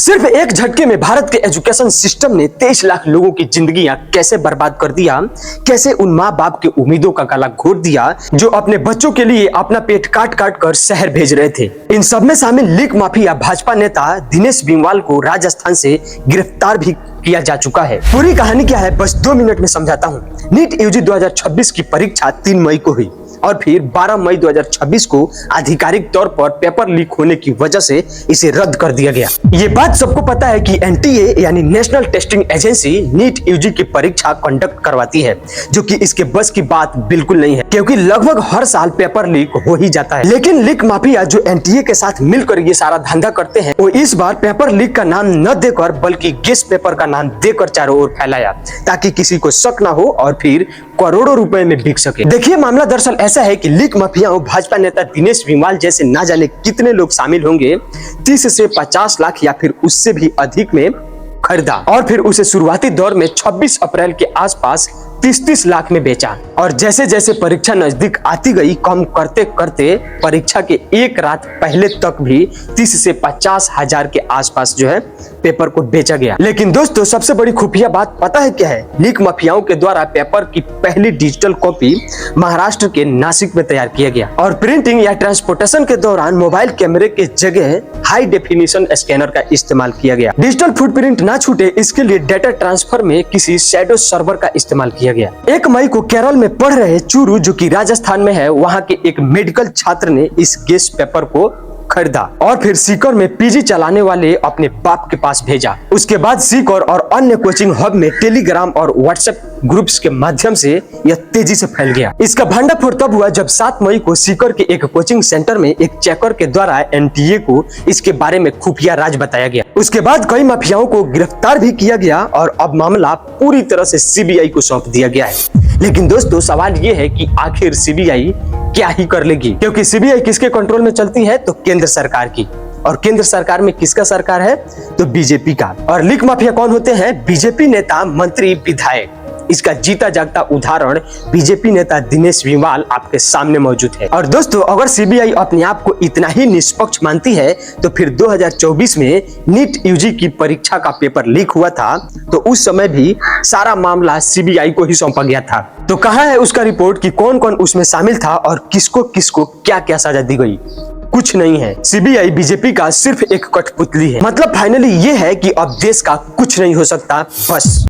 सिर्फ एक झटके में भारत के एजुकेशन सिस्टम ने 23 लाख लोगों की जिंदगियां कैसे बर्बाद कर दिया, कैसे उन माँ बाप की उम्मीदों का गला घोट दिया जो अपने बच्चों के लिए अपना पेट काट काट कर शहर भेज रहे थे। इन सब में शामिल लीक माफिया भाजपा नेता दिनेश बिमवाल को राजस्थान से गिरफ्तार भी किया जा चुका है। पूरी कहानी क्या है बस 2 मिनट में समझाता हूँ। नीट यूजी 2026 की परीक्षा 3 मई को हुई और फिर 12 मई 2026 को आधिकारिक तौर पर पेपर लीक होने की वजह से इसे रद्द कर दिया गया। ये बात सबको पता है कि एनटीए यानी National Testing Agency NEET UG की परीक्षा कंडक्ट करवाती है, जो कि इसके बस की बात बिल्कुल नहीं है, क्योंकि लगभग हर साल पेपर लीक हो ही जाता है। लेकिन लीक माफिया जो एनटीए के साथ मिलकर ये सारा धंधा करते हैं, वो इस बार पेपर लीक का नाम न देकर बल्कि गेस्ट पेपर का नाम देकर चारों ओर फैलाया, ताकि किसी को शक न हो और फिर करोड़ों रुपए में बिक सके। देखिए, मामला दरअसल ऐसा है कि लीक माफियाओं भाजपा नेता दिनेश बिमवाल जैसे ना जाने कितने लोग शामिल होंगे 30 से 50 लाख या फिर उससे भी अधिक में खरीदा और फिर उसे शुरुआती दौर में 26 अप्रैल के आसपास 30-30 लाख में बेचा और जैसे जैसे परीक्षा नजदीक आती गई कम करते करते परीक्षा के एक रात पहले तक भी 30 से 50 हजार के आसपास जो है पेपर को बेचा गया। लेकिन दोस्तों, सबसे बड़ी खुफिया बात पता है क्या है? लीक माफियाओं के द्वारा पेपर की पहली डिजिटल कॉपी महाराष्ट्र के नासिक में तैयार किया गया और प्रिंटिंग या ट्रांसपोर्टेशन के दौरान मोबाइल कैमरे के जगह हाई डेफिनेशन स्कैनर का इस्तेमाल किया गया। डिजिटल फुटप्रिंट ना छूटे इसके लिए डेटा ट्रांसफर में किसी शैडो सर्वर का इस्तेमाल किया गया। 1 मई को केरल में पढ़ रहे चूरू, जो कि राजस्थान में है, वहां के एक मेडिकल छात्र ने इस गेस्ट पेपर को खरीदा और फिर सीकर में पीजी चलाने वाले अपने बाप के पास भेजा। उसके बाद सीकर और अन्य कोचिंग हब में टेलीग्राम और व्हाट्सएप ग्रुप्स के माध्यम से यह तेजी से फैल गया। इसका भंडाफोड़ तब हुआ जब 7 मई को सीकर के एक कोचिंग सेंटर में एक चेकर के द्वारा एनटीए को इसके बारे में खुफिया राज बताया गया। उसके बाद कई माफियाओं को गिरफ्तार भी किया गया और अब मामला पूरी तरह से सीबीआई को सौंप दिया गया है। लेकिन दोस्तों, सवाल ये है कि आखिर सीबीआई क्या ही कर लेगी, क्योंकि सीबीआई किसके कंट्रोल में चलती है? तो केंद्र सरकार की। और केंद्र सरकार में किसका सरकार है? तो बीजेपी का। और लीक माफिया कौन होते हैं? बीजेपी नेता, मंत्री, विधायक। इसका जीता जागता उदाहरण बीजेपी नेता दिनेश बिमवाल आपके सामने मौजूद है। और दोस्तों, अगर सीबीआई अपने आप को इतना ही निष्पक्ष मानती है तो फिर 2024 में नीट यूजी की परीक्षा का पेपर लीक हुआ था तो उस समय भी सारा मामला सीबीआई को ही सौंपा गया था। तो कहाँ है उसका रिपोर्ट कि कौन कौन उसमें शामिल था और किसको किसको क्या क्या सजा दी गई? कुछ नहीं है। सीबीआई बीजेपी का सिर्फ एक कठपुतली है। मतलब फाइनली ये है कि अब देश का कुछ नहीं हो सकता, बस।